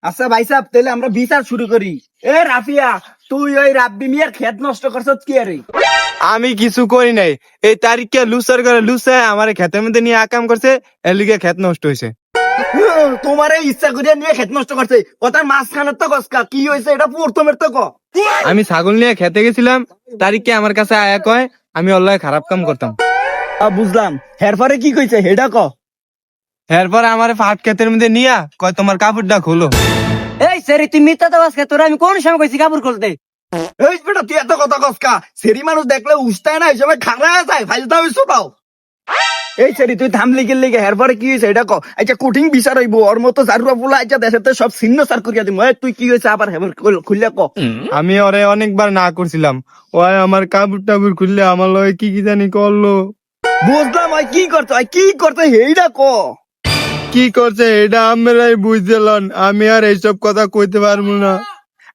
আচ্ছা ভাই সাহেব, তাহলে আমরা বিচার শুরু করি। এ রাফিয়া, তুই ওই রাব্বি মিয়ার ক্ষেত নষ্ট করছত কি আরে? আমি কিছু করি নাই। এই তারিখকে লুসার করে লুসে আমার ক্ষেতের মধ্যে নিয়ে আকাম করছে, এর লিগে ক্ষেত নষ্ট হয়েছে। তোমার এই ইচ্ছা করিয়া নিয়ে ক্ষেত নষ্ট করছে, কথার মাঝখানের তো কসকা কি হয়েছে এটা প্রথমের তো ক। আমি ছাগল নিয়ে খেতে গেছিলাম, তারিখকে আমার কাছে আয়া কয় আমি অল্লাহ খারাপ কাম করতাম। বুঝলাম, এরপরে কি কইছে হেডা ক। এরপরে আমার ফাট ক্ষেতের মধ্যে নিয়া কয় তোমার কাপড়টা খোলো। এই সেরি তুই মিথ্যা তো আজকে তোরা আমি কোন সময় কইছি কাপড় খুলতে? এই বেটা তুই এত কথা কসকা, সেরি মানুষ দেখলে উস্তায় না, হিসেবে খারা যায় ফাইলটা হইছো তাও। এই সেরি তুই থামলি গেলি গে, এরপরে কি হয়েছে এটা ক। আচ্ছা কঠিন বিচার হইব, ওর মতো জারুয়া বলা আচ্ছা দেশের তো সব ছিন্ন সার করিয়া দিব। তুই কি হয়েছে আবার খুললে ক। আমি ওরে অনেকবার না করছিলাম, ও আমার কাপড় টাপড় খুললে আমার লগে কি কি জানি করলো। বুঝলাম ওই কি করতে হয়, কি করতে এইটা ক। কি করছে এটা আমরাই বুঝছিলাম, আমি আর এইসব কথা কইতে পারবো না।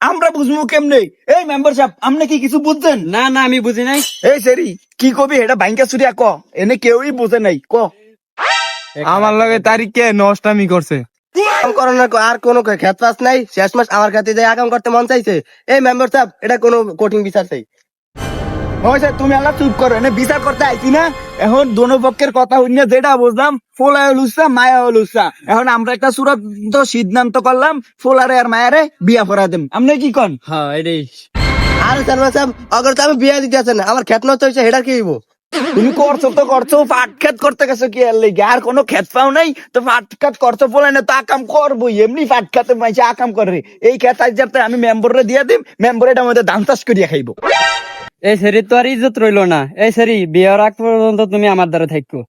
আমরা বুঝবো কেমনে? এই মেম্বার সাহেব, আপনি কি কিছু বুঝছেন? না না আমি বুঝি নাই। এই সেরি কি কবি এটা বাইঙ্কা চুরিয়া ক, এনে কেউই বোঝে নাই ক। আমার লগে তারিখকে নষ্টামি করছে। করোনার আর কোনো ক্ষেত পাস নাই, শেষ মাস আমার খাতে যাই আকাম করতে মন চাইছে। এই মেম্বার সাহেব এটা কোনো কঠিন বিচার চাই। হয়েছে, তুমি আল্লাহ চুপ করো, এনে বিচার করতে আইছি না। এখন দোনো পক্ষের কথা হইনে যেটা বুঝলাম, ফোলায় লুসা মায়া লুসা। এখন আমরা একটা চূড়ান্ত সিদ্ধান্ত করলাম, ফোলারে আর মায়ারে বিয়া করা দেম। আপনি কি কন? হ্যাঁ এটাই। আরে চেয়ারম্যান সাহেব, অগর তো আমি বিয়া দিতে আছেন, আমার ক্ষেত নষ্ট হয়েছে, এটা কি হইব? তুমি করছো তো করছো, পাট খেত করতে গেছো কি আর লেগে? আর কোনো ক্ষেত পাও নাই তো পাট খেত করছো বলে না তো আকাম করবো, এমনি পাট খেতে মাইছে আকাম করে। এই ক্ষেত আজ যাতে আমি মেম্বরে দিয়ে দিম, মেম্বর এটা আমাদের ধান চাষ করিয়া খাইবো। এই সেরি তো আর ইজ্জত রইলো না। এই সেরি বিয়ার আগ পর্যন্ত তুমি আমার দ্বারা থাকো।